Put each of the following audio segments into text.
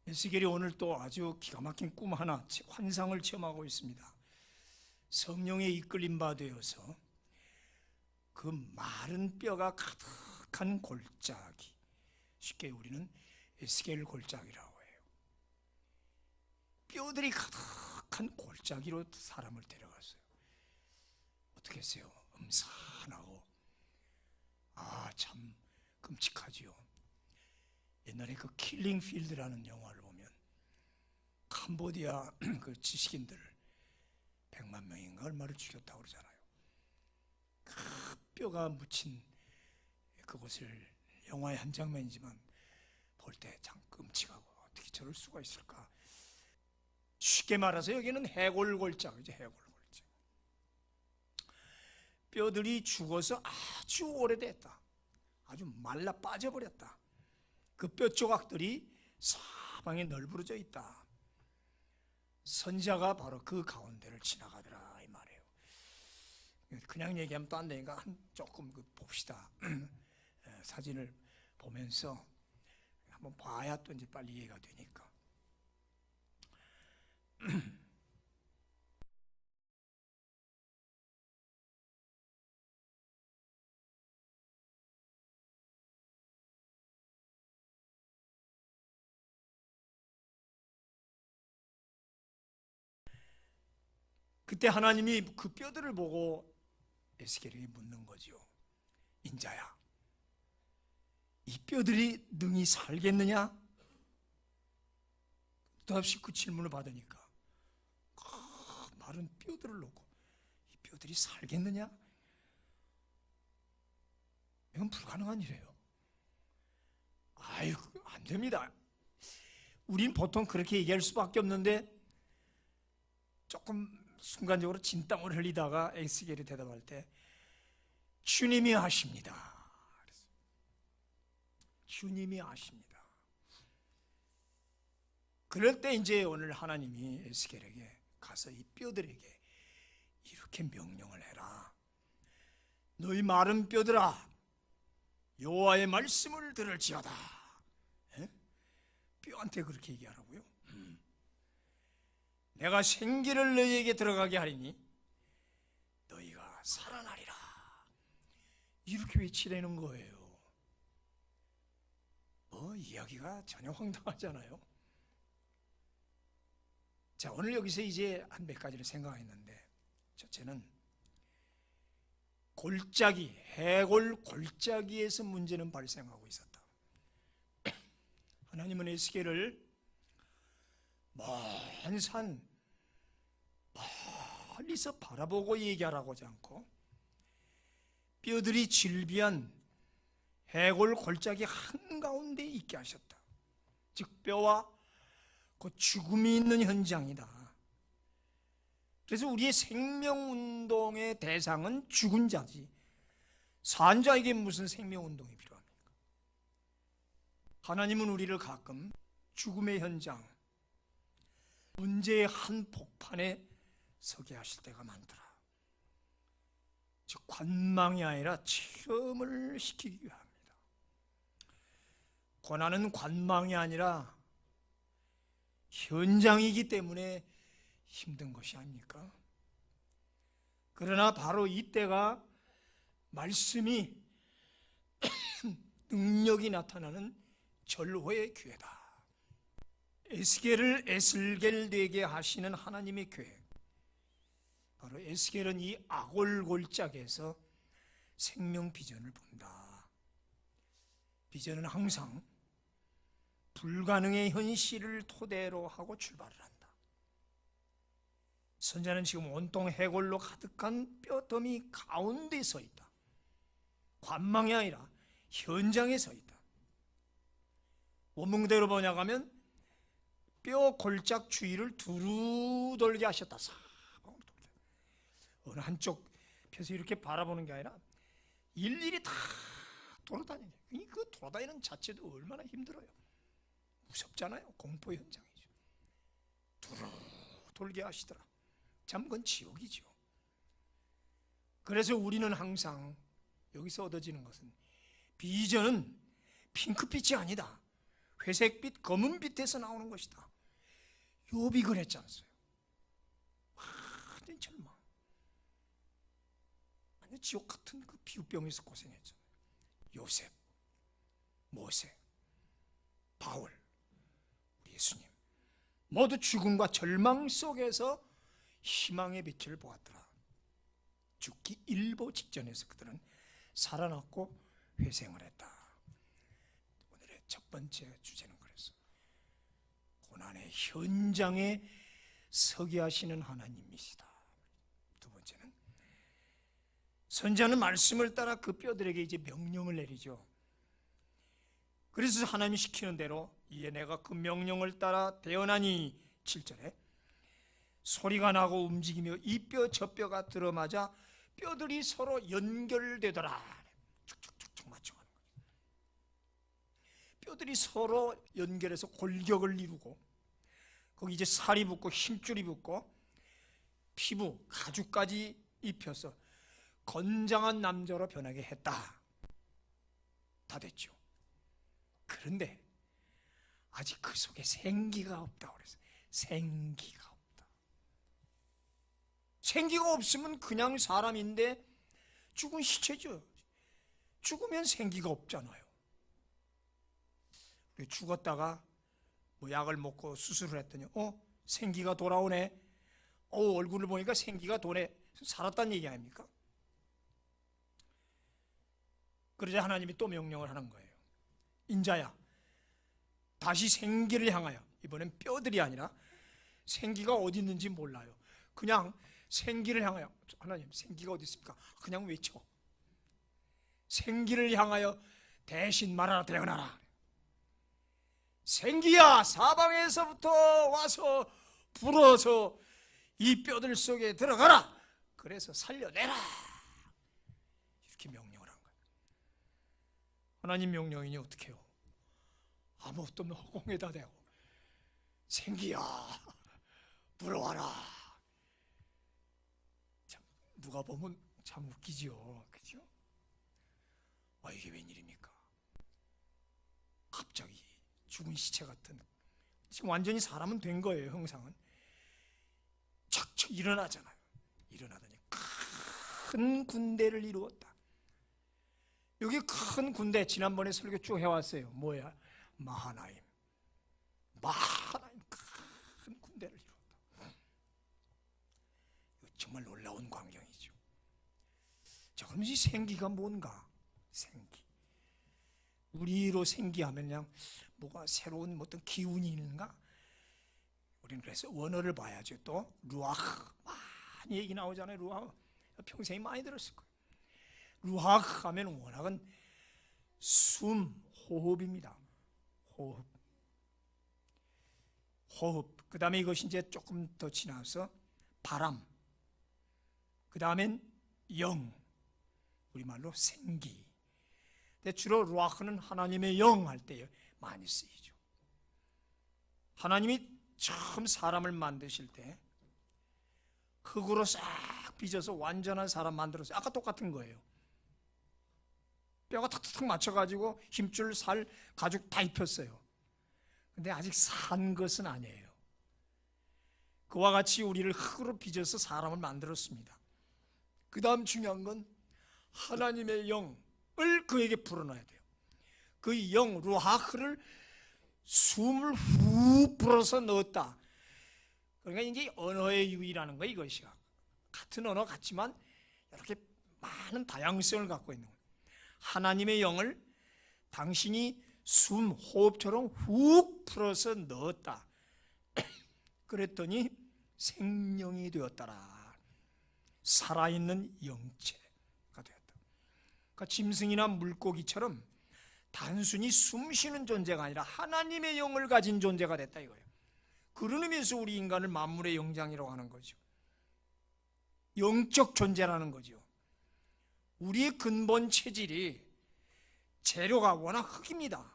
에스겔이 오늘 또 아주 기가 막힌 꿈 하나, 환상을 체험하고 있습니다. 성령에 이끌림 바 되어서 그 마른 뼈가 가득한 골짜기, 쉽게 우리는 에스겔 골짜기라고 해요. 뼈들이 가득한 골짜기로 사람을 데려갔어요. 어떻게 했어요? 음산하고 참 끔찍하지요. 옛날에 그 킬링 필드라는 영화를 보면 캄보디아 그 지식인들 100만 명인가 얼마를 죽였다고 그러잖아요. 그 뼈가 묻힌 그곳을 영화의 한 장면이지만 볼 때 참 끔찍하고 어떻게 저럴 수가 있을까. 쉽게 말해서 여기는 해골골짜기죠. 해골골짜기. 뼈들이 죽어서 아주 오래됐다. 아주 말라 빠져버렸다. 그 뼈 조각들이 사방에 널브러져 있다. 선지자가 바로 그 가운데를 지나가더라 이 말이에요. 그냥 얘기하면 또 안 되니까 조금 봅시다. 사진을 보면서 한번 봐야 또 이제 빨리 이해가 되니까. 그때 하나님이 그 뼈들을 보고 에스겔에게 묻는 거지요. 인자야, 이 뼈들이 능히 살겠느냐? 또다시 그 질문을 받으니까 마른 뼈들을 놓고 이 뼈들이 살겠느냐? 이건 불가능한 일이에요. 아유, 안 됩니다. 우린 보통 그렇게 얘기할 수밖에 없는데 조금 순간적으로 진땀을 흘리다가 에스겔이 대답할 때 주님이 아십니다. 주님이 아십니다. 그럴 때 이제 오늘 하나님이 에스겔에게 가서 이 뼈들에게 이렇게 명령을 해라. 너희 마른 뼈들아, 여호와의 말씀을 들을지어다. 뼈한테 그렇게 얘기하라고요? 내가 생기를 너희에게 들어가게 하리니 너희가 살아나리라. 이렇게 외치라는 거예요. 이야기가 전혀 황당하잖아요. 자, 오늘 여기서 이제 한 몇 가지를 생각했는데, 첫째는 골짜기, 해골 골짜기에서 문제는 발생하고 있었다. 하나님은 에스겔을 먼 산 멀리서 바라보고 얘기하라고 하지 않고 뼈들이 질비한 해골 골짜기 한가운데 있게 하셨다. 즉 뼈와 그 죽음이 있는 현장이다. 그래서 우리의 생명운동의 대상은 죽은 자지, 산 자에게 무슨 생명운동이 필요합니까? 하나님은 우리를 가끔 죽음의 현장, 문제의 한복판에 서게 하실 때가 많더라. 즉 관망이 아니라 체험을 시키기 위함이다. 고난은 관망이 아니라 현장이기 때문에 힘든 것이 아닙니까? 그러나 바로 이때가 말씀이 능력이 나타나는 절호의 기회다. 에스겔을 에스겔되게 하시는 하나님의 계획, 바로 에스겔은 이 아골골짜기에서 생명 비전을 본다. 비전은 항상 불가능의 현실을 토대로 하고 출발을 한다. 선자는 지금 온통 해골로 가득한 뼈더미 가운데 서 있다. 관망이 아니라 현장에 서 있다. 원문 그대로 번역하면 뼈 골짝 주위를 두루 돌게 하셨다. 어느 한쪽 펴서 이렇게 바라보는 게 아니라 일일이 다 돌아다니는 거예요. 그 돌아다니는 자체도 얼마나 힘들어요. 무섭잖아요. 공포 현장이죠. 두루 돌게 하시더라. 참 그건 지옥이죠. 그래서 우리는 항상 여기서 얻어지는 것은 비전은 핑크빛이 아니다, 회색빛, 검은빛에서 나오는 것이다. 욥이 그랬지 않았어요? 완전 절망. 완전 지옥 같은 그 피부병에서 고생했잖아요. 요셉, 모세, 바울, 우리 예수님 모두 죽음과 절망 속에서 희망의 빛을 보았더라. 죽기 일보 직전에서 그들은 살아났고 회생을 했다. 오늘의 첫 번째 주제는 그래서 고난의 현장에 서게 하시는 하나님이시다. 두 번째는 선지자는 말씀을 따라 그 뼈들에게 이제 명령을 내리죠. 그래서 하나님이 시키는 대로 이에 내가 그 명령을 따라 대언하니 7절에 소리가 나고 움직이며 이 뼈 저 뼈가 들어맞아 뼈들이 서로 연결되더라. 축축축축 맞춰가는 거예요. 뼈들이 서로 연결해서 골격을 이루고 거기 이제 살이 붙고 힘줄이 붙고 피부, 가죽까지 입혀서 건장한 남자로 변하게 했다. 다 됐죠. 그런데 아직 그 속에 생기가 없다고 그랬어요. 생기가 없다. 생기가 없으면 그냥 사람인데 죽은 시체죠. 죽으면 생기가 없잖아요. 죽었다가 뭐 약을 먹고 수술을 했더니 생기가 돌아오네. 얼굴을 보니까 생기가 도네. 살았다는 얘기 아닙니까? 그러자 하나님이 또 명령을 하는 거예요. 인자야, 다시 생기를 향하여, 이번엔 뼈들이 아니라 생기가 어디 있는지 몰라요. 그냥 생기를 향하여, 하나님 생기가 어디 있습니까? 그냥 외쳐. 생기를 향하여 대신 말하라, 대언하라. 생기야, 사방에서부터 와서 불어서 이 뼈들 속에 들어가라. 그래서 살려내라. 이렇게 명령을 한 거예요. 하나님 명령이니 어떻게 해요? 아무것도 없는 허공에다 대고 생기야 불어와라. 참, 누가 보면 참 웃기죠. 그죠? 이게 웬일입니까? 갑자기 죽은 시체 같은, 지금 완전히 사람은 된 거예요. 형상은 착착 일어나잖아요. 일어나더니 큰 군대를 이루었다. 여기 큰 군대, 지난번에 설교 쭉 해왔어요. 뭐야? 마하나임. 큰 군대를 이루었다. 정말 놀라운 광경이죠. 자, 그럼 이 생기가 뭔가? 생기. 우리로 생기하면 그냥 뭐가 새로운 어떤 기운이 있는가? 우리는 그래서 원어를 봐야죠. 또 루아흐, 많이 얘기 나오잖아요. 루아흐 평생에 많이 들었을 거예요. 루아흐 하면 원학은 숨, 호흡입니다. 호흡. 그 다음에 이것이 이제 조금 더 지나서 바람. 그 다음엔 영. 우리말로 생기. 근데 주로 루아흐는 하나님의 영 할 때 많이 쓰이죠. 하나님이 처음 사람을 만드실 때 흙으로 싹 빚어서 완전한 사람 만들었어요. 아까 똑같은 거예요. 뼈가 탁탁 맞춰가지고 힘줄, 살, 가죽 다 입혔어요. 근데 아직 산 것은 아니에요. 그와 같이 우리를 흙으로 빚어서 사람을 만들었습니다. 그 다음 중요한 건 하나님의 영을 그에게 불어넣어야 돼요. 그 영, 루하흐를 숨을 후 불어서 넣었다. 그러니까 이게 언어의 유의라는 거, 이것이 같은 언어 같지만 이렇게 많은 다양성을 갖고 있는 거예요. 하나님의 영을 당신이 숨, 호흡처럼 훅 풀어서 넣었다. 그랬더니 생명이 되었더라. 살아있는 영체가 되었다. 그러니까 짐승이나 물고기처럼 단순히 숨쉬는 존재가 아니라 하나님의 영을 가진 존재가 됐다 이거예요. 그런 의미에서 우리 인간을 만물의 영장이라고 하는 거죠. 영적 존재라는 거죠. 우리의 근본 체질이 재료가 워낙 흙입니다.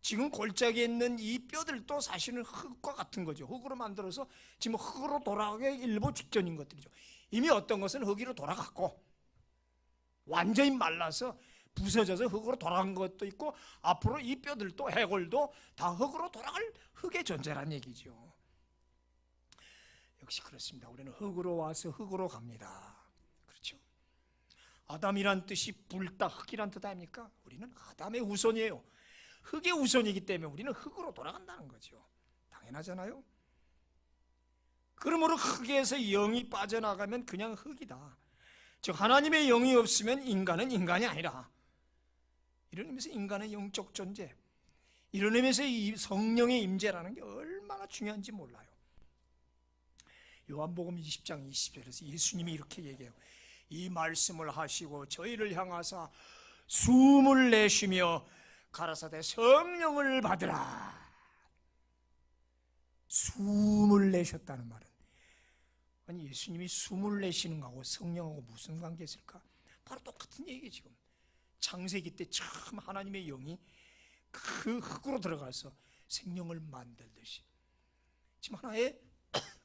지금 골짜기에 있는 이 뼈들도 사실은 흙과 같은 거죠. 흙으로 만들어서 지금 흙으로 돌아가기 일보 직전인 것들이죠. 이미 어떤 것은 흙으로 돌아갔고 완전히 말라서 부서져서 흙으로 돌아간 것도 있고 앞으로 이 뼈들도 해골도 다 흙으로 돌아갈 흙의 존재란 얘기죠. 역시 그렇습니다. 우리는 흙으로 와서 흙으로 갑니다. 그렇죠? 아담이란 뜻이 불다 흙이란 뜻 아닙니까? 우리는 아담의 후손이에요. 흙의 후손이기 때문에 우리는 흙으로 돌아간다는 거죠. 당연하잖아요. 그러므로 흙에서 영이 빠져나가면 그냥 흙이다. 즉 하나님의 영이 없으면 인간은 인간이 아니라, 이런 의미에서 인간은 영적 존재, 이런 의미에서 이 성령의 임재라는 게 얼마나 중요한지 몰라요. 요한복음 20장 20절에서 예수님이 이렇게 얘기해요. 이 말씀을 하시고 저희를 향하사 숨을 내쉬며 가라사대 성령을 받으라. 숨을 내셨다는 말은, 아니 예수님이 숨을 내쉬는 거하고 성령하고 무슨 관계 있을까? 바로 똑같은 얘기. 지금 창세기 때 처음 하나님의 영이 그 흙으로 들어가서 생명을 만들듯이 지금 하나의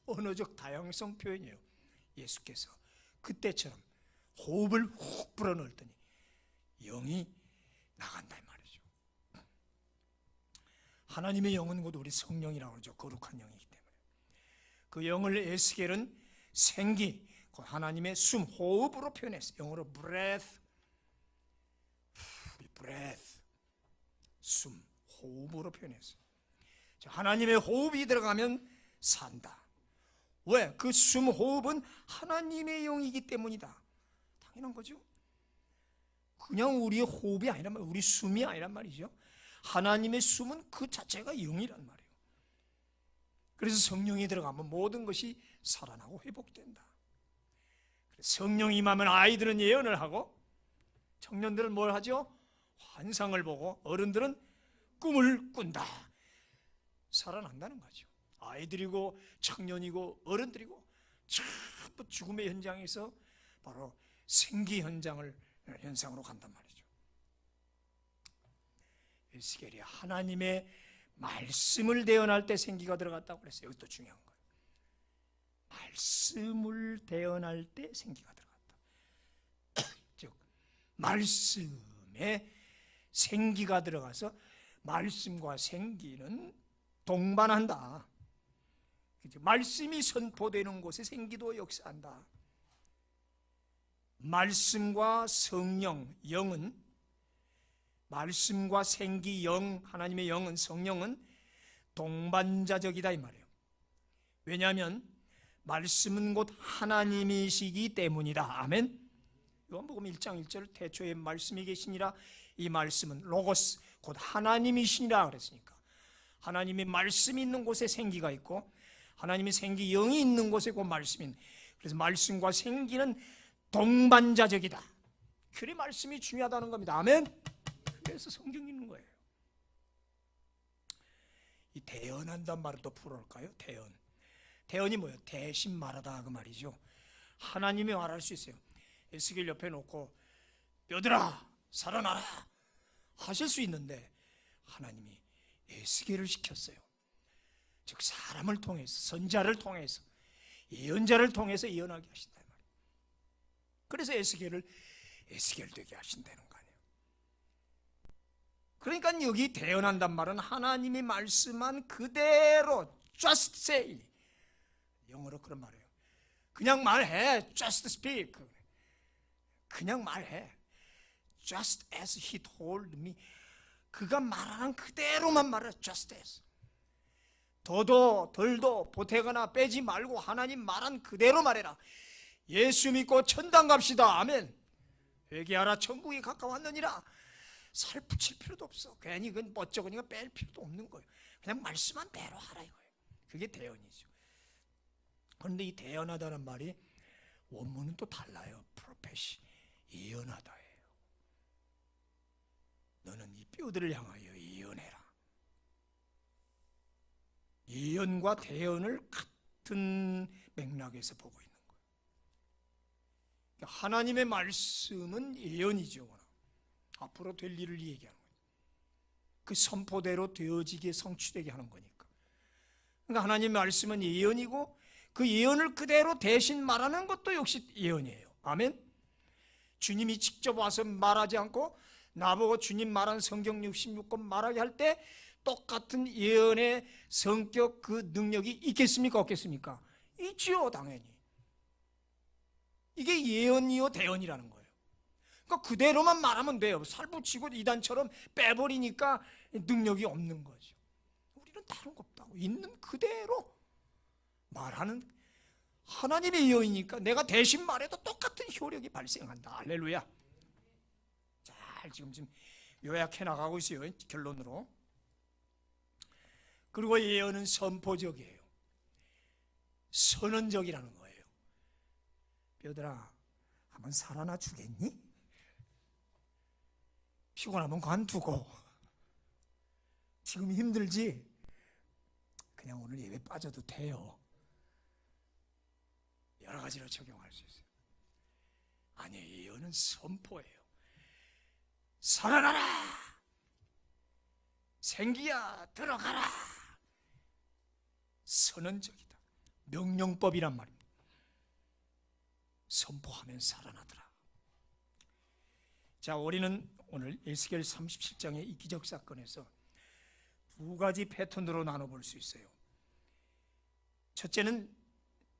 언어적 다양성 표현이에요. 예수께서 그때처럼 호흡을 훅 불어넣었더니 영이 나간다 이 말이죠. 하나님의 영은 곧 우리 성령이라고 그러죠. 거룩한 영이기 때문에. 그 영을 에스겔은 생기, 곧 하나님의 숨, 호흡으로 표현했어요. 영어로 breath, breath, 숨, 호흡으로 표현했어요. 하나님의 호흡이 들어가면 산다. 왜? 그 숨, 호흡은 하나님의 영이기 때문이다. 당연한 거죠. 그냥 우리의 호흡이 아니란 말이에요. 우리 숨이 아니란 말이죠. 하나님의 숨은 그 자체가 영이란 말이에요. 그래서 성령이 들어가면 모든 것이 살아나고 회복된다. 성령이 임하면 아이들은 예언을 하고, 청년들은 뭘 하죠? 환상을 보고, 어른들은 꿈을 꾼다. 살아난다는 거죠. 아이들이고 청년이고 어른들이고 전부 죽음의 현장에서 바로 생기 현상으로 간단 말이죠. 에스겔이 하나님의 말씀을 대언할 때 생기가 들어갔다고 그랬어요. 이것도 중요한 거예요. 말씀을 대언할 때 생기가 들어갔다. 즉 말씀에 생기가 들어가서 말씀과 생기는 동반한다. 말씀이 선포되는 곳에 생기도 역사한다. 말씀과 성령, 영은, 말씀과 생기, 영, 하나님의 영은, 성령은 동반자적이다 이 말이에요. 왜냐하면 말씀은 곧 하나님이시기 때문이다. 아멘. 요한복음 1장 1절 태초에 말씀이 계시니라. 이 말씀은 로고스, 곧 하나님이시니라 그랬으니까 하나님의 말씀이 있는 곳에 생기가 있고, 하나님의 생기 영이 있는 곳에 곧 말씀이 있는, 그래서 말씀과 생기는 동반자적이다. 그래 말씀이 중요하다는 겁니다. 아멘. 그래서 성경이 있는 거예요. 이 대언한다는 말을 또 풀어볼까요? 대언이 뭐예요? 대신 말하다 그 말이죠. 하나님이 말할 수 있어요. 에스겔 옆에 놓고 뼈들아 살아나라 하실 수 있는데, 하나님이 에스겔을 시켰어요. 즉 사람을 통해서, 선자를 통해서, 예언자를 통해서 예언하게 하신다 말이에요. 그래서 에스겔을 에스겔 되게 하신다는 거 아니에요. 그러니까 여기 대언한단 말은 하나님이 말씀한 그대로 just say, 영어로 그런 말이에요. 그냥 말해, just speak. 그냥 말해, just as he told me. 그가 말하는 그대로만 말해, just as. 더도 덜도 보태거나 빼지 말고 하나님 말한 그대로 말해라. 예수 믿고 천당 갑시다. 아멘. 회개하라 천국이 가까웠느니라. 살 붙일 필요도 없어. 괜히 그건 멋쩍으니까 뺄 필요도 없는 거예요. 그냥 말씀한 대로 하라 이거예요. 그게 대언이죠. 그런데 이 대언하다는 말이 원문은 또 달라요. 프로페시, 예언하다예요. 너는 이 뼈들을 향하여 예언해라. 예언과 대언을 같은 맥락에서 보고 있는 거예요. 하나님의 말씀은 예언이죠. 앞으로 될 일을 얘기하는 거예요. 그 선포대로 되어지게 성취되게 하는 거니까. 그러니까 하나님의 말씀은 예언이고, 그 예언을 그대로 대신 말하는 것도 역시 예언이에요. 아멘. 주님이 직접 와서 말하지 않고 나보고 주님 말한 성경 66권 말하게 할 때 똑같은 예언의 성격 그 능력이 있겠습니까? 없겠습니까? 있지요, 당연히. 이게 예언이요 대언이라는 거예요. 그러니까 그대로만 말하면 돼요. 살붙이고 이단처럼 빼버리니까 능력이 없는 거죠. 우리는 다른 거 없다고 있는 그대로 말하는 하나님의 예언이니까 내가 대신 말해도 똑같은 효력이 발생한다. 할렐루야. 잘 지금 요약해 나가고 있어요. 결론으로. 그리고 예언은 선포적이에요. 선언적이라는 거예요. 뼈들아, 한번 살아나 주겠니? 피곤하면 관두고. 지금 힘들지? 그냥 오늘 예배 빠져도 돼요. 여러 가지로 적용할 수 있어요. 아니, 예언은 선포예요. 살아나라! 생기야, 들어가라! 선언적이다. 명령법이란 말입니다. 선포하면 살아나더라. 자, 우리는 오늘 에스겔 37장의 이 기적 사건에서 두 가지 패턴으로 나눠볼 수 있어요. 첫째는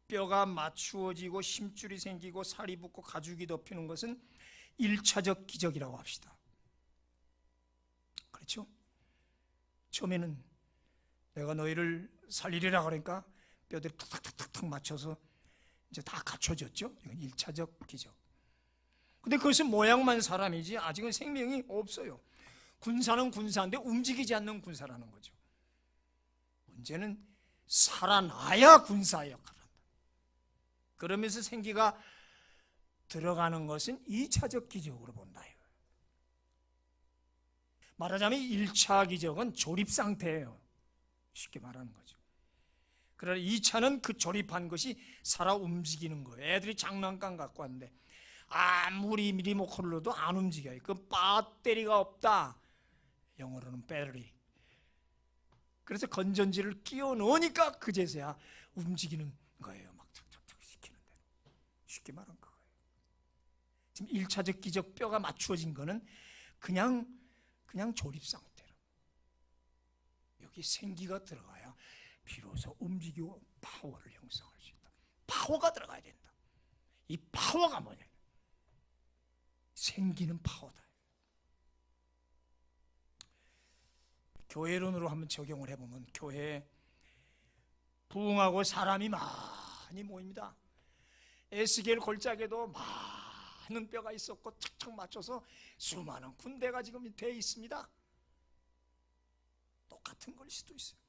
뼈가 맞추어지고 힘줄이 생기고 살이 붙고 가죽이 덮이는 것은 1차적 기적이라고 합시다. 그렇죠? 처음에는 내가 너희를 살리리라 그러니까 뼈들이 탁탁탁탁 맞춰서 이제 다 갖춰졌죠. 이건 1차적 기적. 근데 그것은 모양만 사람이지 아직은 생명이 없어요. 군사는 군사인데 움직이지 않는 군사라는 거죠. 문제는 살아나야 군사 역할을 한다. 그러면서 생기가 들어가는 것은 2차적 기적으로 본다. 말하자면 1차 기적은 조립 상태예요. 쉽게 말하는 거죠. 그러나 2차는 그 조립한 것이 살아 움직이는 거예요. 애들이 장난감 갖고 왔는데 아무리 리모컨을 넣어도 안 움직여요. 그 배터리가 없다. 영어로는 배터리. 그래서 건전지를 끼워 넣으니까 그제서야 움직이는 거예요. 막 툭툭툭 시키는 대로. 쉽게 말한 거예요. 지금 1차적 기적 뼈가 맞추어진 거는 그냥 조립 상태로. 여기 생기가 들어가야 비로소 움직이고 파워를 형성할 수 있다. 파워가 들어가야 된다. 이 파워가 뭐냐? 생기는 파워다. 교회론으로 한번 적용을 해보면 교회에 부흥하고 사람이 많이 모입니다. 에스겔 골짜기에도 많은 뼈가 있었고 척척 맞춰서 수많은 군대가 지금 돼 있습니다. 똑같은 걸 수도 있어요.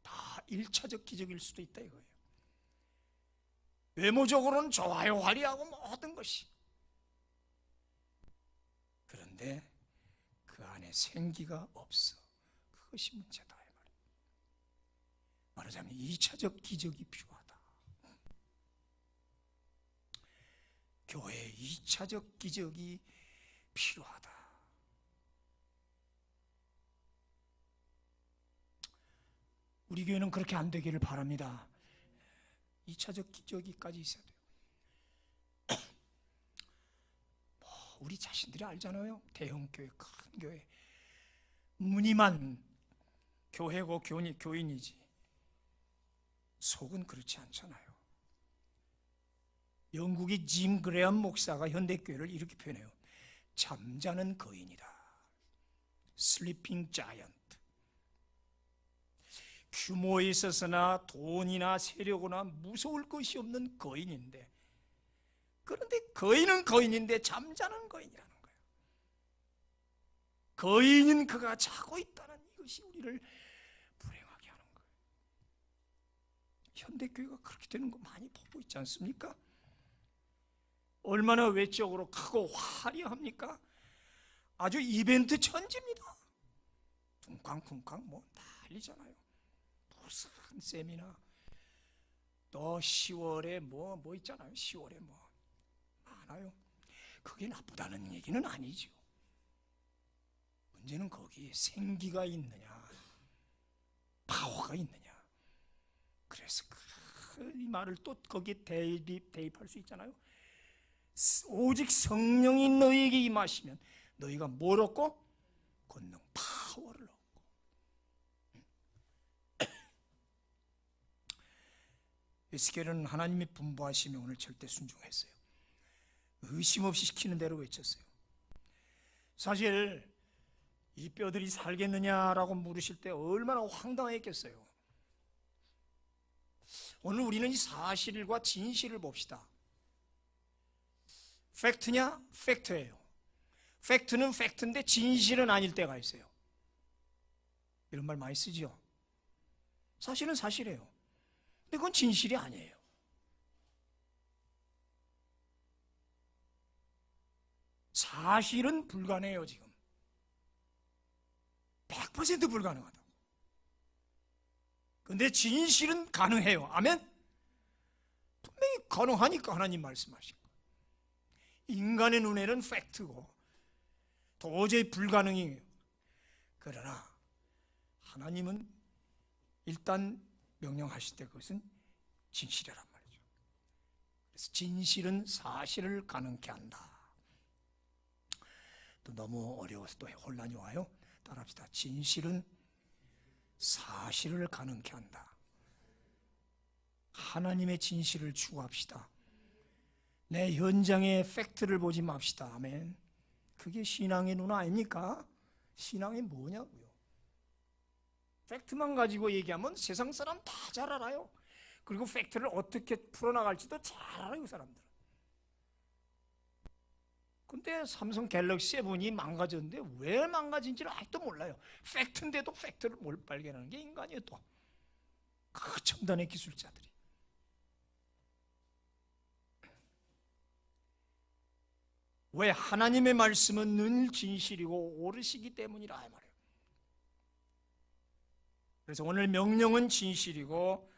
다 1차적 기적일 수도 있다 이거예요. 외모적으로는 좋아요, 화려하고 모든 것이. 그런데 그 안에 생기가 없어. 그것이 문제다. 말하자면 2차적 기적이 필요하다. 교회에 2차적 기적이 필요하다. 우리 교회는 그렇게 안 되기를 바랍니다. 2차적 기적이까지 있어야 돼요. 우리 자신들이 알잖아요. 대형 교회, 큰 교회. 무늬만 교회고 교인이지. 속은 그렇지 않잖아요. 영국의 짐 그레엄 목사가 현대교회를 이렇게 표현해요. 잠자는 거인이다. Sleeping Giant. 규모에 있어서나 돈이나 세력이나 무서울 것이 없는 거인인데, 그런데 거인은 거인인데 잠자는 거인이라는 거예요. 거인인 그가 자고 있다는 이것이 우리를 불행하게 하는 거예요. 현대교회가 그렇게 되는 거 많이 보고 있지 않습니까? 얼마나 외적으로 크고 화려합니까? 아주 이벤트 천지입니다. 쿵쾅쿵쾅 뭐 난리잖아요. 무슨 세미나, 또 10월에 뭐 있잖아요. 10월에 뭐 많아요. 그게 나쁘다는 얘기는 아니죠. 문제는 거기에 생기가 있느냐, 파워가 있느냐. 그래서 이 말을 또 거기에 대입할 수 있잖아요. 오직 성령이 너희에게 임하시면 너희가 뭘 얻고? 권능, 파워를 얻고. 에스겔은 하나님이 분부하시며 오늘 절대 순종했어요. 의심 없이 시키는 대로 외쳤어요. 사실 이 뼈들이 살겠느냐라고 물으실 때 얼마나 황당했겠어요. 오늘 우리는 이 사실과 진실을 봅시다. 팩트냐? 팩트예요. 팩트는 팩트인데 진실은 아닐 때가 있어요. 이런 말 많이 쓰죠. 사실은 사실이에요. 근데 그건 진실이 아니에요. 사실은 불가능해요. 지금 100% 불가능하다고. 근데 진실은 가능해요. 아멘? 분명히 가능하니까 하나님 말씀하신 거예요. 인간의 눈에는 팩트고 도저히 불가능해요. 그러나 하나님은 일단 명령하실 때 그것은 진실이란 말이죠. 그래서 진실은 사실을 가능케 한다. 또 너무 어려워서 또 혼란이 와요. 따라합시다. 진실은 사실을 가능케 한다. 하나님의 진실을 추구합시다. 내 현장의 팩트를 보지 맙시다. 아멘. 그게 신앙의 눈 아닙니까? 신앙이 뭐냐고요. 팩트만 가지고 얘기하면 세상 사람 다 잘 알아요. 그리고 팩트를 어떻게 풀어나갈지도 잘 알아요. 그 사람들은. 근데 삼성 갤럭시 7이 망가졌는데 왜 망가진지를 아직도 몰라요. 팩트인데도 팩트를 못 발견하는 게 인간이에요. 또 그 첨단의 기술자들이. 왜? 하나님의 말씀은 늘 진실이고 옳으시기 때문이라 이 말이에요. 그래서 오늘 명령은 진실이고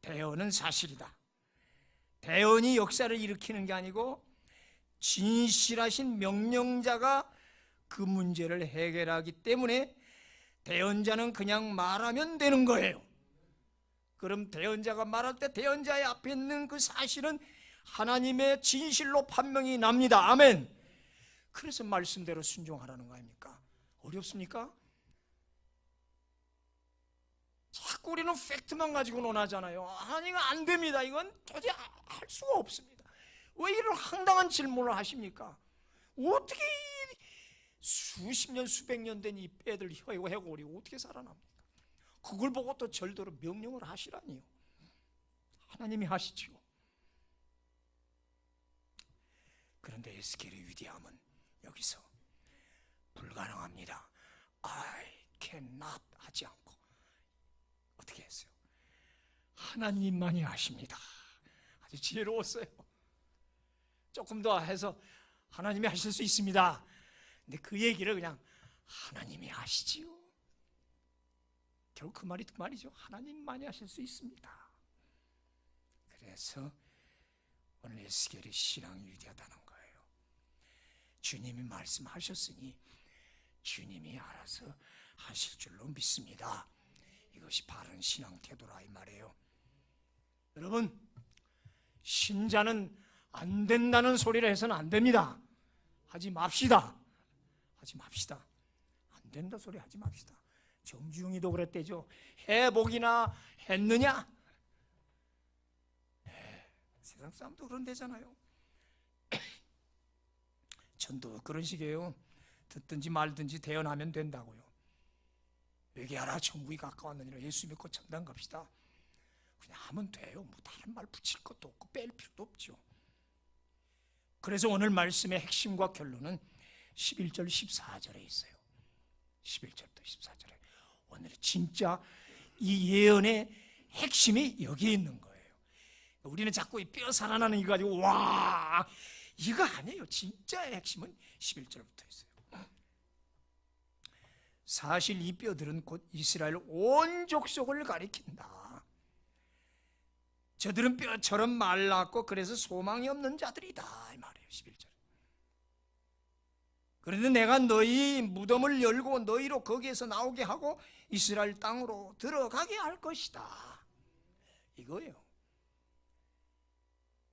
대언은 사실이다. 대언이 역사를 일으키는 게 아니고 진실하신 명령자가 그 문제를 해결하기 때문에 대언자는 그냥 말하면 되는 거예요. 그럼 대언자가 말할 때 대언자의 앞에 있는 그 사실은 하나님의 진실로 판명이 납니다. 아멘. 그래서 말씀대로 순종하라는 거 아닙니까? 어렵습니까? 자꾸 우리는 팩트만 가지고 논하잖아요. 아니 이거 안 됩니다. 이건 도저히 할 수가 없습니다. 왜 이런 황당한 질문을 하십니까? 어떻게 수십 년 수백 년 된 이 뼈들 해골이 어떻게 살아납니까? 그걸 보고 또 절대로 명령을 하시라니요. 하나님이 하시지요. 그런데 에스겔의 위대함은 여기서 불가능합니다. I cannot 하지 않고 어떻게 했어요? 하나님만이 하십니다. 아주 지혜로웠어요. 조금 더 해서 하나님이 하실 수 있습니다. 근데 그 얘기를 그냥 하나님이 하시지요. 결국 그 말이 그 말이죠. 하나님만이 하실 수 있습니다. 그래서 오늘 에스겔의 신앙이 위대하다는 거예요. 주님이 말씀하셨으니 주님이 알아서 하실 줄로 믿습니다. 이것이 바른 신앙 태도라 이 말이에요. 여러분, 신자는 안 된다는 소리를 해서는 안 됩니다. 하지 맙시다. 하지 맙시다. 안 된다 소리 하지 맙시다. 정주영이도 그랬대죠. 해보기나 했느냐? 세상 사람도 그런 데잖아요. 전도 그런 식이에요. 듣든지 말든지 대언하면 된다고요. 회개하라 천국이 가까웠느니라. 예수 믿고 천당 갑시다. 그냥 하면 돼요. 뭐 다른 말 붙일 것도 없고 뺄 필요도 없죠. 그래서 오늘 말씀의 핵심과 결론은 11절 14절에 있어요. 11절부터 14절에 오늘 진짜 이 예언의 핵심이 여기에 있는 거예요. 우리는 자꾸 이 뼈 살아나는 이거 가지고 와 이거 아니에요. 진짜의 핵심은 11절부터 있어요. 사실 이 뼈들은 곧 이스라엘 온 족속을 가리킨다. 저들은 뼈처럼 말랐고 그래서 소망이 없는 자들이다 이 말이에요. 11절. 그런데 내가 너희 무덤을 열고 너희로 거기에서 나오게 하고 이스라엘 땅으로 들어가게 할 것이다. 이거예요.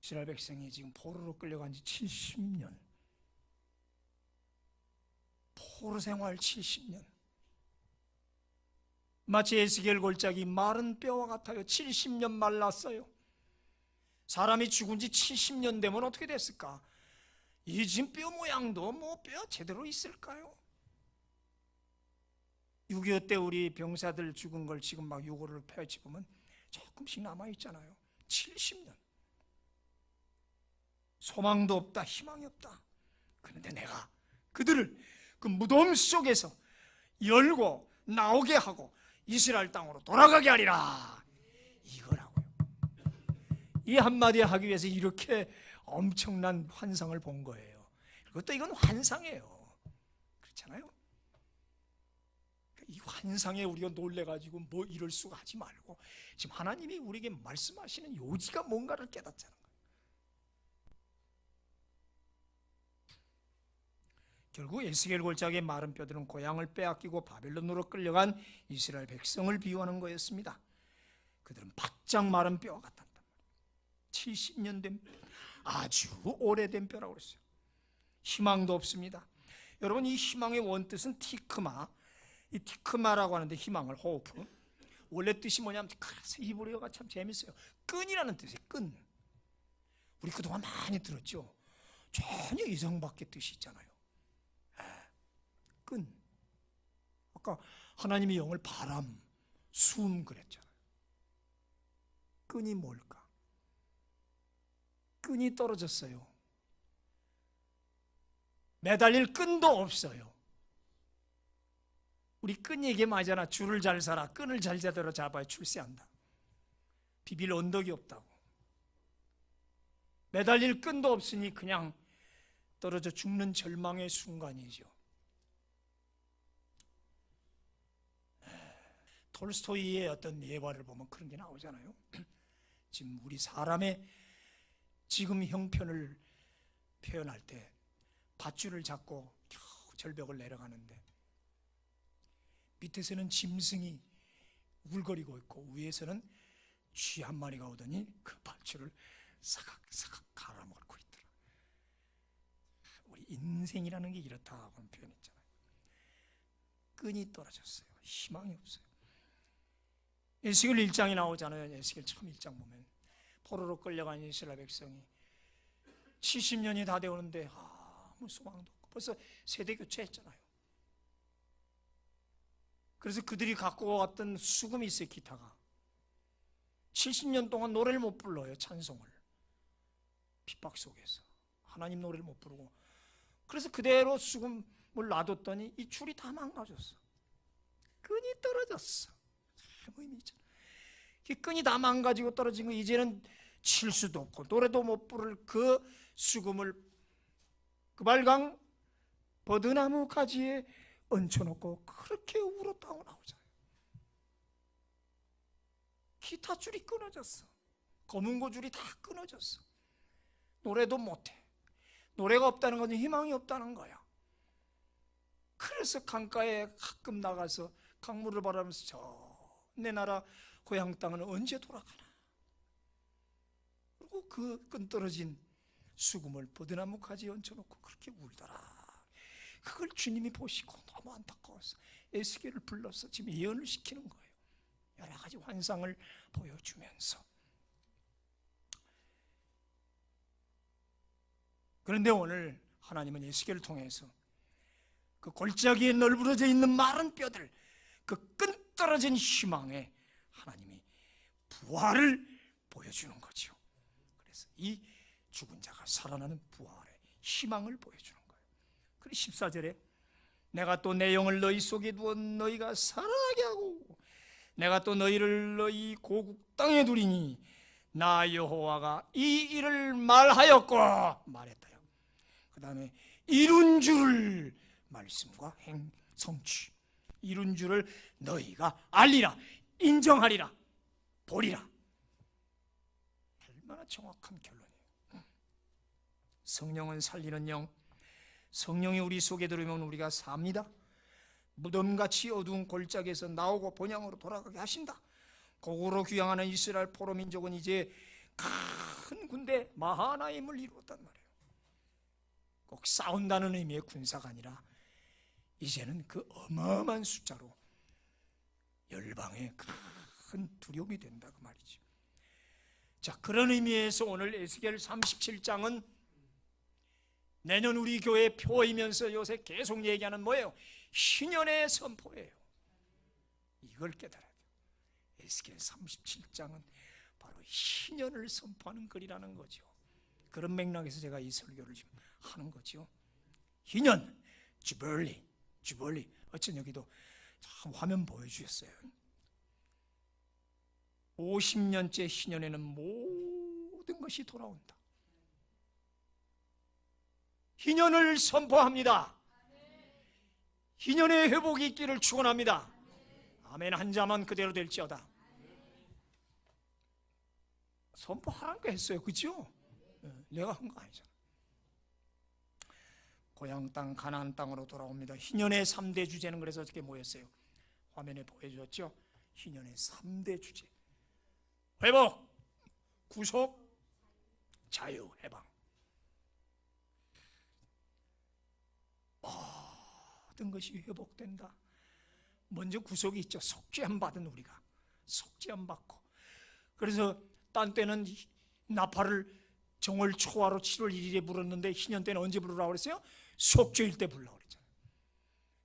이스라엘 백성이 지금 포로로 끌려간 지 70년. 포로 생활 70년. 마치 에스겔 골짜기 마른 뼈와 같아요. 70년 말랐어요. 사람이 죽은 지 70년 되면 어떻게 됐을까? 이 지금 뼈 모양도 뭐 뼈 제대로 있을까요? 6.25 때 우리 병사들 죽은 걸 지금 막 요거를 펼쳐보면 조금씩 남아있잖아요. 70년. 소망도 없다, 희망이 없다. 그런데 내가 그들을 그 무덤 속에서 열고 나오게 하고 이스라엘 땅으로 돌아가게 하리라. 이거라고요. 이 한마디 하기 위해서 이렇게 엄청난 환상을 본 거예요. 그리고 또 이건 환상이에요. 그렇잖아요. 이 환상에 우리가 놀래가지고 뭐 이럴 수가 하지 말고 지금 하나님이 우리에게 말씀하시는 요지가 뭔가를 깨닫자는 거예요. 결국 에스겔 골짜기의 마른 뼈들은 고향을 빼앗기고 바벨론으로 끌려간 이스라엘 백성을 비유하는 거였습니다. 그들은 바짝 마른 뼈와 같았단 말이에요. 70년 된 뼈, 아주 오래된 뼈라고 그랬어요. 희망도 없습니다. 여러분, 이 희망의 원뜻은 티크마, 이 티크마라고 하는데 희망을 호프, 원래 뜻이 뭐냐면 그래서 히브리어가 참 재밌어요. 끈이라는 뜻이에요. 끈. 우리 그동안 많이 들었죠. 전혀 이상 밖의 뜻이 있잖아요. 끈. 아까 하나님의 영을 바람, 숨 그랬잖아요. 끈이 뭘까? 끈이 떨어졌어요. 매달릴 끈도 없어요. 우리 끈 얘기 많이잖아. 줄을 잘 서라. 끈을 잘 제대로 잡아야 출세한다. 비빌 언덕이 없다고. 매달릴 끈도 없으니 그냥 떨어져 죽는 절망의 순간이죠. 톨스토이의 어떤 예화를 보면 그런 게 나오잖아요. 지금 우리 사람의 지금 형편을 표현할 때 밧줄을 잡고 겨우 절벽을 내려가는데 밑에서는 짐승이 울거리고 있고 위에서는 쥐 한 마리가 오더니 그 밧줄을 사각사각 갈아먹고 있더라. 우리 인생이라는 게 이렇다고 표현했잖아요. 끈이 떨어졌어요. 희망이 없어요. 에스겔 1장이 나오잖아요. 에스겔 처음 1장 보면 포로로 끌려간 이스라엘 백성이 70년이 다 되었는데 아무 소망도 없고 벌써 세대 교체했잖아요. 그래서 그들이 갖고 왔던 수금이 있어요. 기타가 70년 동안 노래를 못 불러요. 찬송을 핍박 속에서 하나님 노래를 못 부르고 그래서 그대로 수금을 놔뒀더니 이 줄이 다 망가졌어. 끈이 떨어졌어. 의미 있잖아. 끈이 다 망가지고 떨어진 거 이제는 칠 수도 없고 노래도 못 부를 그 수금을 그발강 버드나무 가지에 얹혀놓고 그렇게 울었다고 나오잖아요. 기타 줄이 끊어졌어. 검은고 줄이 다 끊어졌어. 노래도 못해. 노래가 없다는 건 희망이 없다는 거야. 그래서 강가에 가끔 나가서 강물을 바라면서 저 내 나라 고향 땅은 언제 돌아가나. 그리고 그 끈 떨어진 수금을 버드나무 가지에 얹혀놓고 그렇게 울더라. 그걸 주님이 보시고 너무 안타까워서 에스겔을 불러서 지금 예언을 시키는 거예요. 여러 가지 환상을 보여주면서. 그런데 오늘 하나님은 에스겔을 통해서 그 골짜기에 널브러져 있는 마른 뼈들, 그 끈 떨어진 희망에 하나님이 부활을 보여주는 거죠. 그래서 이 죽은 자가 살아나는 부활의 희망을 보여주는 거예요. 그리고 14절에 내가 또 내 영을 너희 속에 두어 너희가 살아나게 하고 내가 또 너희를 너희 고국 땅에 두리니 나 여호와가 이 일을 말하였고 말했다요. 그 다음에 이룬 줄을 말씀과 성취 이룬 줄을 너희가 알리라 인정하리라 보리라. 얼마나 정확한 결론이에요. 성령은 살리는 영. 성령이 우리 속에 들어오면 우리가 삽니다. 무덤같이 어두운 골짜기에서 나오고 본향으로 돌아가게 하신다. 고국으로 귀향하는 이스라엘 포로 민족은 이제 큰 군대 마하나임을 이루었단 말이에요. 꼭 싸운다는 의미의 군사가 아니라 이제는 그 어마어마한 숫자로 열방에 큰 두려움이 된다 그 말이죠. 자, 그런 의미에서 오늘 에스겔 37장은 내년 우리 교회 표이면서 요새 계속 얘기하는 뭐예요? 희년의 선포예요. 이걸 깨달아야 돼요. 에스겔 37장은 바로 희년을 선포하는 글이라는 거죠. 그런 맥락에서 제가 이 설교를 지금 하는 거죠. 희년, 주벌리. 어쩐 여기도 참 화면 보여주셨어요. 50년째 희년에는 모든 것이 돌아온다. 희년을 선포합니다. 희년의 회복이 있기를 축원합니다. 아멘. 한 자만 그대로 될지어다. 선포하라는 거 했어요. 그죠? 내가 한 거 아니잖아. 고향 땅 가나안 땅으로 돌아옵니다. 희년의 3대 주제는 그래서 어떻게 모였어요? 화면에 보여주었죠? 희년의 3대 주제. 회복, 구속, 자유, 해방. 모든 것이 회복된다. 먼저 구속이 있죠. 속죄함 받은 우리가 속죄함 받고, 그래서 딴 때는 나팔을 정월 초하로 7월 1일에 불었는데 희년 때는 언제 부르라고 그랬어요? 속죄일 때 부르라고 그랬잖아요.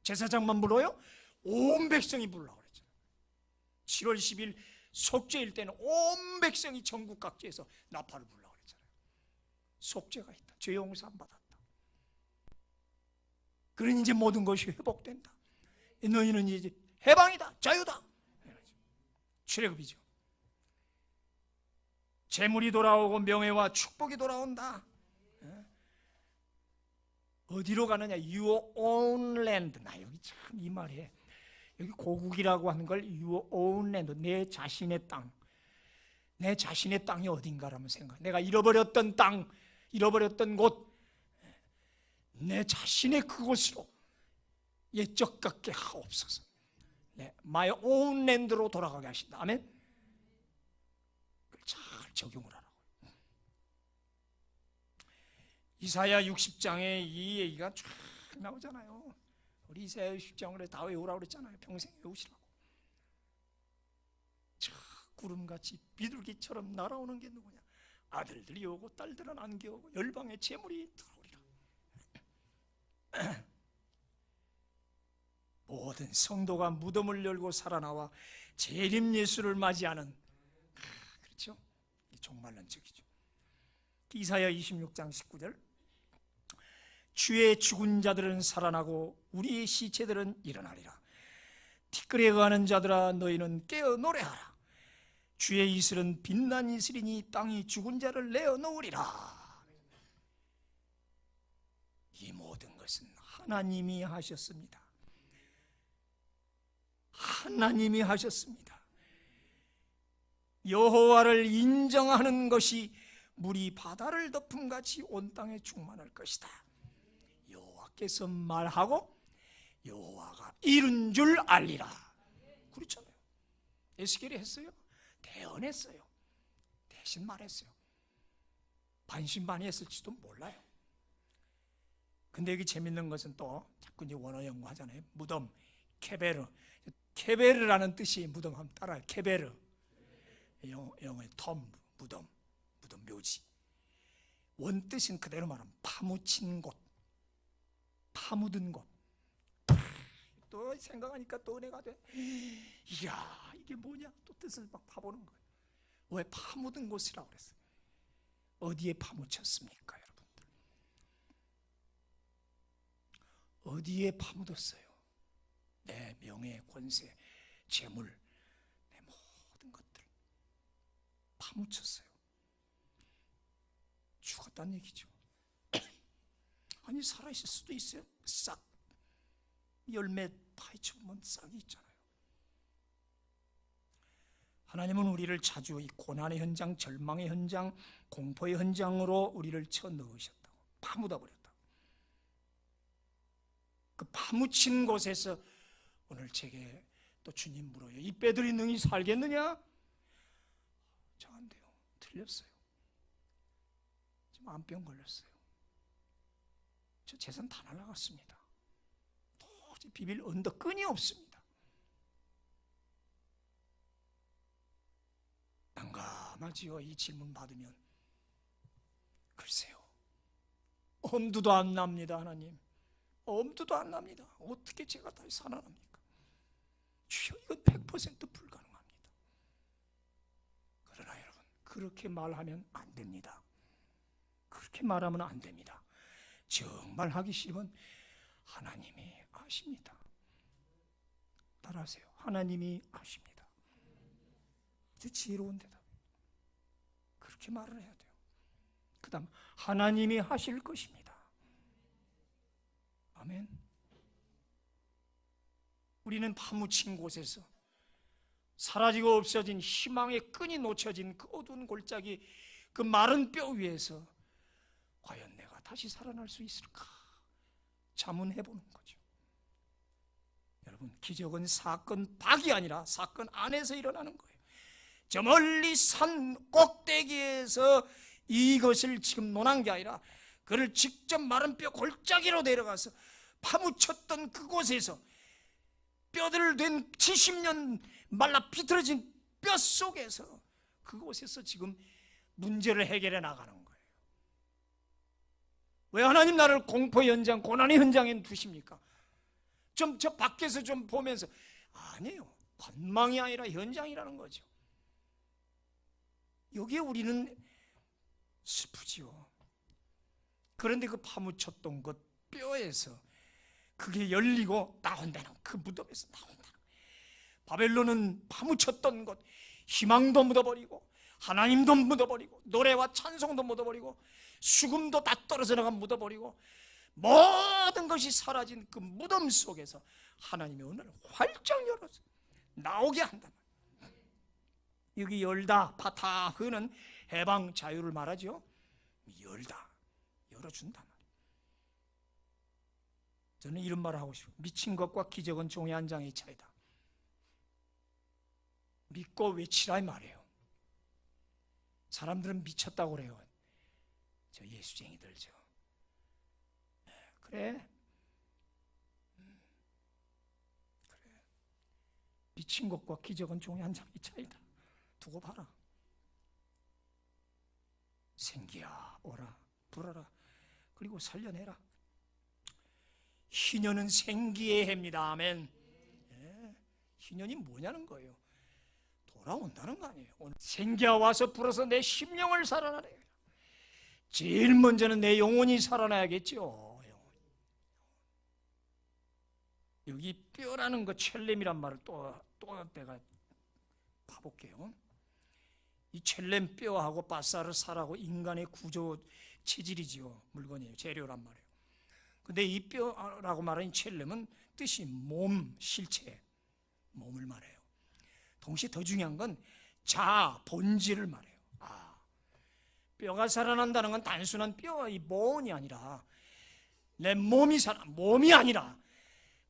제사장만 불러요? 온 백성이 부르라고 그랬잖아요. 7월 10일 속죄일 때는 온 백성이 전국 각지에서 나팔을 부르라고 그랬잖아요. 속죄가 있다. 죄 용서 받았다. 그러니 이제 모든 것이 회복된다. 너희는 이제 해방이다. 자유다. 출애굽이죠. 재물이 돌아오고 명예와 축복이 돌아온다. 어디로 가느냐? Your own land. 나 여기 참 이 말에 여기 고국이라고 하는 걸 Your own land, 내 자신의 땅. 내 자신의 땅이 어딘가라면 생각. 내가 잃어버렸던 땅, 잃어버렸던 곳, 내 자신의 그곳으로 옛적 같게 하옵소서. 네, my own land로 돌아가게 하신다. 아멘. 그걸 잘 적용을 하라고. 이사야 60장에 이 얘기가 쫙 나오잖아요. 우리 이사야 60장을 다 외우라고 그랬잖아요. 평생 외우시라고. 저 구름같이 비둘기처럼 날아오는 게 누구냐? 아들들이 오고 딸들은 안겨오고 열방의 재물이 들어오리라. 모든 성도가 무덤을 열고 살아나와 재림 예수를 맞이하는, 그렇죠? 종말론적이죠. 이사야 26장 19절, 주의 죽은 자들은 살아나고 우리의 시체들은 일어나리라. 티끌에 거하는 자들아 너희는 깨어 노래하라. 주의 이슬은 빛난 이슬이니 땅이 죽은 자를 내어 놓으리라. 이 모든 것은 하나님이 하셨습니다. 하나님이 하셨습니다. 여호와를 인정하는 것이 물이 바다를 덮음같이 온 땅에 충만할 것이다. 여호와께서 말하고 여호와가 이룬 줄 알리라. 그렇잖아요. 에스겔이 했어요. 대언했어요. 대신 말했어요. 반신반의했을지도 몰라요. 근데 여기 재밌는 것은 또 자꾸 이제 원어 연구하잖아요. 무덤, 케베르. 케베르라는 뜻이 무덤 하면 따라요. 케베르. 영어의 텀, 무덤 묘지. 원뜻은 그대로 말하면 파묻힌 곳, 파묻은 곳. 또 생각하니까 또 은혜가 돼. 이야, 이게 뭐냐? 또 뜻을 막 파보는 거예요. 왜 파묻은 곳이라고 그랬어요? 어디에 파묻혔습니까, 여러분들? 어디에 파묻었어요? 내 명예, 권세, 재물, 내 모든 것들 파묻혔어요. 죽었다는 얘기죠. 아니, 살아있을 수도 있어요. 싹 열매 파헤쳐보면 싹이 있잖아요. 하나님은 우리를 자주 이 고난의 현장, 절망의 현장, 공포의 현장으로 우리를 쳐넣으셨다고, 파묻어 버렸다고. 그 파묻힌 곳에서 오늘 제게 또 주님 물어요. 이 뼈들이 능히 살겠느냐? 저 안 돼요. 틀렸어요. 지금 암병 걸렸어요. 저 재산 다 날라갔습니다. 도저히 비빌 언덕끈이 없습니다. 난감하지요. 이 질문 받으면. 글쎄요, 엄두도 안 납니다. 하나님, 엄두도 안 납니다. 어떻게 제가 다시 살아납니까? 주여, 이건 100% 불가능합니다. 그러나 여러분, 그렇게 말하면 안 됩니다. 그렇게 말하면 안 됩니다. 정말 하기 싫으면 하나님이 아십니다. 따라하세요. 하나님이 아십니다. 아주 지혜로운 대답이에요. 그렇게 말을 해야 돼요. 그 다음, 하나님이 하실 것입니다. 아멘. 우리는 파묻힌 곳에서 사라지고 없어진 희망의 끈이 놓쳐진 그 어두운 골짜기, 그 마른 뼈 위에서 과연 내가 다시 살아날 수 있을까 자문해보는 거죠. 여러분, 기적은 사건 밖이 아니라 사건 안에서 일어나는 거예요. 저 멀리 산 꼭대기에서 이것을 지금 논한 게 아니라 그를 직접 마른 뼈 골짜기로 내려가서 파묻혔던 그곳에서 뼈들 된 70년 말라 비틀어진 뼈 속에서 그곳에서 지금 문제를 해결해 나가는 거예요. 왜 하나님 나를 공포 현장, 고난의 현장에 두십니까? 좀 저 밖에서 좀 보면서, 아니에요, 관망이 아니라 현장이라는 거죠. 여기에 우리는 슬프지요. 그런데 그 파묻혔던 것 뼈에서 그게 열리고 나온다는, 그 무덤에서 나온다는 거예요. 바벨론은 파묻혔던 것, 희망도 묻어버리고 하나님도 묻어버리고 노래와 찬송도 묻어버리고 수금도 다 떨어져 나가 묻어버리고 모든 것이 사라진 그 무덤 속에서 하나님이 오늘 활짝 열어서 나오게 한단 말이에요. 여기 열다, 파타, 그는 해방, 자유를 말하죠. 열다, 열어준단 말이에요. 저는 이런 말을 하고 싶어요. 미친 것과 기적은 종이 한 장의 차이다. 믿고 외치라 이 말이에요. 사람들은 미쳤다고 그래요. 저 예수쟁이들 저. 그래. 그래. 미친 것과 기적은 종이 한 장의 차이다. 두고 봐라. 생기야 오라 불어라 그리고 살려내라. 희년은 생기의 해입니다. 아멘. 예. 희년이 뭐냐는 거예요. 돌아온다는 거 아니에요. 오늘 생기야 와서 불어서 내 심령을 살아나래. 제일 먼저는 내 영혼이 살아나야겠죠. 여기 뼈라는 거, 첼렘이란 말을 또 내가 봐볼게요. 이 첼렘 뼈하고 바사르사라고 인간의 구조 체질이지요. 물건이에요. 재료란 말이에요. 근데 이 뼈라고 말하는 첼렘은 뜻이 몸, 실체, 몸을 말해요. 동시에 더 중요한 건 자, 본질을 말해요. 뼈가 살아난다는 건 단순한 뼈의 보온이 아니라 내 몸이 몸이 아니라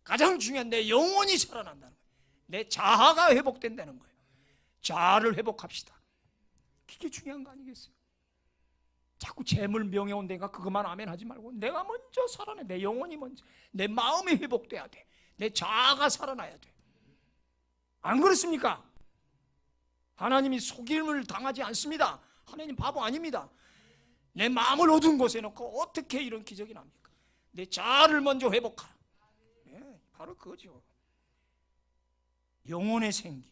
가장 중요한 내 영혼이 살아난다는 거예요. 내 자아가 회복된다는 거예요. 자아를 회복합시다. 그게 중요한 거 아니겠어요? 자꾸 재물, 명예 온다니까 그것만 아멘 하지 말고 내가 먼저 살아내. 내 영혼이 먼저, 내 마음이 회복돼야 돼. 내 자아가 살아나야 돼. 안 그렇습니까? 하나님이 속임을 당하지 않습니다. 하나님 바보 아닙니다. 내 마음을 어두운 곳에 놓고 어떻게 이런 기적이 납니까? 내 자아를 먼저 회복하라. 네, 바로 그거죠. 영혼의 생기,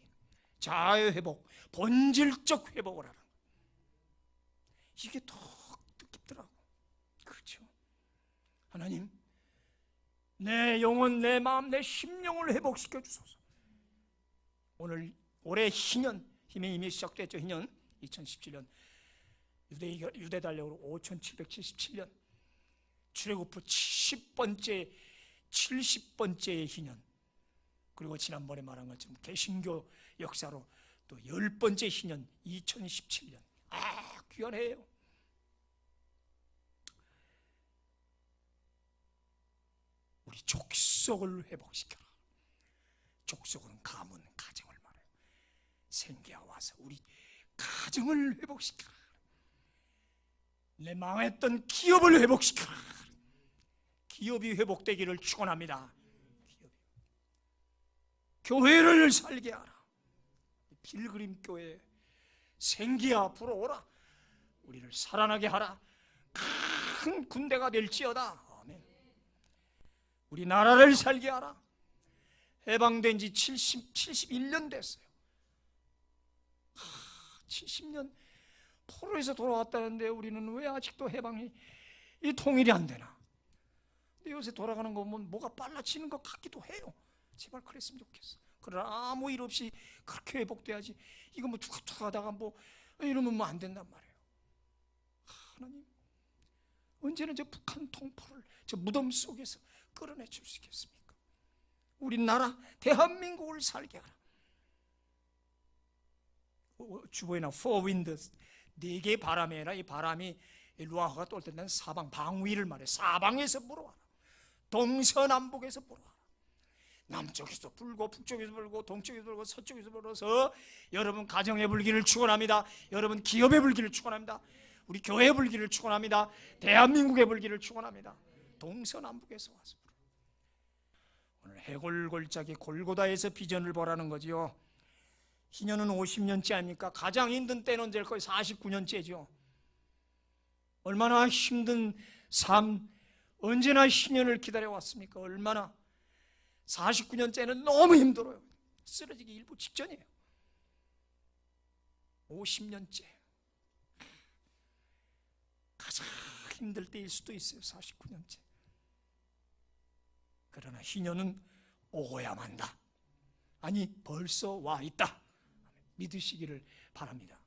자아의 회복, 본질적 회복을 하라. 이게 더 뜻깊더라고. 그렇죠. 하나님, 내 영혼, 내 마음, 내 심령을 회복시켜 주소서. 오늘 올해 희년, 힘의 이미 시작됐죠. 희년 2017년 유대 달력으로 5777년 출애굽 후 70번째의 희년, 그리고 지난번에 말한 것처럼 개신교 역사로 또 10번째 희년 2017년. 귀한해요. 우리 족속을 회복시켜라. 족속은 가문, 가정을 말해요. 생기야 와서 우리 가정을 회복시켜라. 내 망했던 기업을 회복시켜라. 기업이 회복되기를 축원합니다. 기업이. 교회를 살게 하라. 필그림 교회 생기야 불어오라. 우리를 살아나게 하라. 큰 군대가 될지어다. 아멘. 우리 나라를 살게 하라. 해방된 지 71년 됐어요. 70년 포로에서 돌아왔다는데 우리는 왜 아직도 해방이 통일이 안 되나? 근데 요새 돌아가는 거 보면 뭐가 빨라지는 것 같기도 해요. 제발 그랬으면 좋겠어. 그러나 아무 일 없이 그렇게 회복돼야지. 이거 뭐 툭툭 하다가 뭐 이러면 뭐 안 된단 말이에요. 하나님, 언제는 저 북한 동포를 저 무덤 속에서 끌어내 줄 수 있겠습니까? 우리나라 대한민국을 살게 하라. 주보에나 four winds, 네 개의 바람이 아니라 이 바람이 루아흐가 떨 때는 사방 방위를 말해. 사방에서 불어와라. 동서남북에서 불어와라. 남쪽에서 불고 북쪽에서 불고 동쪽에서 불고 서쪽에서 불어서 여러분 가정의 불길을 축원합니다. 여러분 기업의 불길을 축원합니다. 우리 교회의 불길을 축원합니다. 대한민국의 불길을 축원합니다. 동서남북에서 와서 불어. 오늘 해골골짜기 골고다에서 비전을 보라는 거지요. 희년은 50년째 아닙니까? 가장 힘든 때는 언제일 거예요? 49년째죠. 얼마나 힘든 삶, 언제나 희년을 기다려왔습니까? 얼마나. 49년째는 너무 힘들어요. 쓰러지기 일부 직전이에요. 50년째 가장 힘들 때일 수도 있어요. 49년째. 그러나 희년은 오고야 만다. 아니 벌써 와 있다. 믿으시기를 바랍니다.